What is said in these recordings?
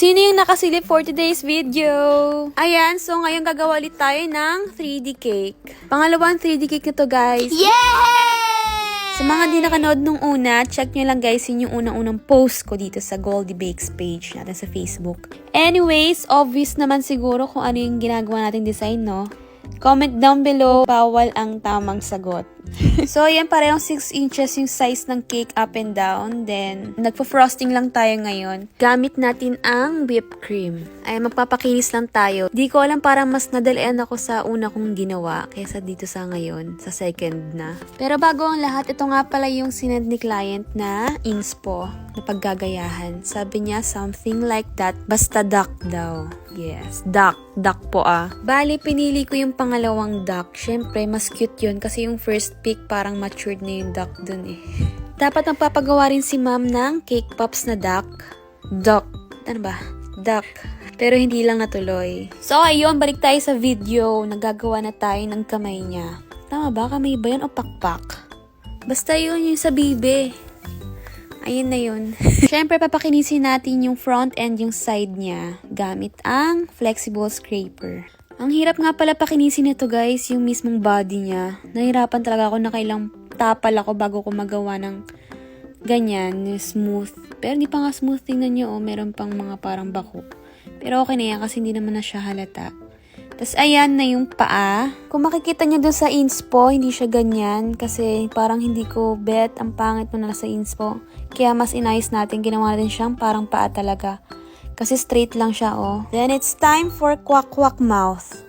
Sino yung nakasilip for today's video? Ayan, so ngayon gagawa ulit tayo ng 3D cake. Pangalawang 3D cake na to, guys. Yay! Sa mga di nakanood nung una, check nyo lang guys, yun yung unang-unang post ko dito sa Goldie Bakes page natin sa Facebook. Anyways, obvious naman siguro kung ano yung ginagawa nating design, no? Comment down below, bawal ang tamang sagot. So, yan, parehong 6 inches yung size ng cake up and down. Then, nagpo-frosting lang tayo ngayon. Gamit natin ang whipped cream. Ay, magpapakinis lang tayo. Di ko alam, parang mas nadalian ako sa una kong ginawa kaysa dito sa ngayon, sa second na. Pero bago ang lahat, ito nga pala yung sinend ni client na inspo na paggagayahan. Sabi niya, something like that, basta duck daw. Yes, duck. Duck po ah. Bali, pinili ko yung pangalawang duck. Syempre, mas cute yun kasi yung first pick parang matured na yung duck dun eh. Dapat magpapagawa rin si ma'am ng cake pops na duck. Duck. Ano ba? Duck. Pero hindi lang natuloy. So, ayun, balik tayo sa video. Nagagawa na tayo ng kamay niya. Tama ba? Kamay ba yun o pakpak? Basta yun yung sa bibe. Ayun na yun. Siyempre, papakinisin natin yung front and yung side niya gamit ang flexible scraper. Ang hirap nga pala pakinisin nito guys, yung mismong body niya. Nahirapan talaga ako na kailang tapal ako bago ko magawa ng ganyan, smooth. Pero hindi pa nga smooth, tingnan nyo, oh, meron pang mga parang bako. Pero okay na yan kasi hindi naman na siya halata. Tapos ayan na yung paa. Kung makikita nyo dun sa inspo, hindi siya ganyan. Kasi parang hindi ko bet, ang pangit mo na sa inspo. Kaya mas inayos natin, ginawa natin siyang parang paa talaga. Kasi straight lang siya, oh. Then it's time for quack-quack mouth.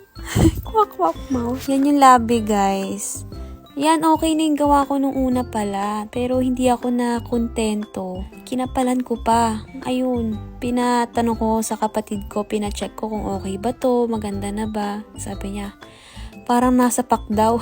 Quack-quack mouth. Yan yung labi, guys. Yan, okay na yung gawa ko nung una pala. Pero hindi ako na kontento. Kinapalan ko pa. Ayun, pinatanong ko sa kapatid ko, pinacheck ko kung okay ba to, maganda na ba. Sabi niya, parang nasa pak daw.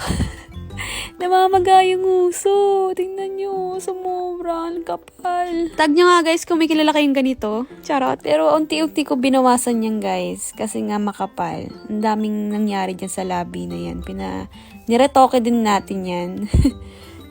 Namamaga yung uso. Tingnan nyo, sumobra, ang kapal. Tag nyo nga guys kung may kilala kayong ganito. Charot. Pero unti-unti ko binawasan yan guys. Kasi nga makapal. Ang daming nangyari dyan sa labi na yan. Niretoke din natin yan.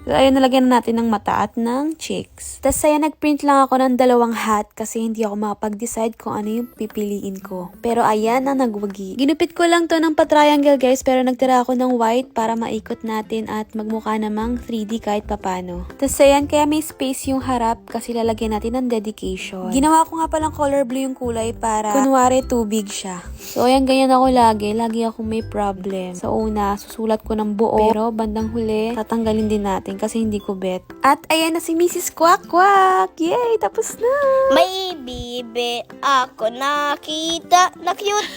So, ayun, nalagyan na natin ng mata at ng cheeks. Tapos, ayan, nagprint lang ako ng 2 hat kasi hindi ako makapag-decide kung ano yung pipiliin ko. Pero, ayan ang nagwagi. Ginupit ko lang to ng pa-triangle, guys, pero nagtira ako ng white para maikot natin at magmukha namang 3D kahit papano. Tapos, ayan, kaya may space yung harap kasi lalagyan natin ng dedication. Ginawa ko nga palang color blue yung kulay para kunwari tubig siya. So, ayan, ganyan ako lagi. Lagi ako may problem. Sa una, susulat ko ng buo, pero bandang huli, tatanggalin din natin kasi hindi ko bet. At ayan na si Mrs. Quack Quack! Yay! Tapos na! May bibe ako nakita na cute.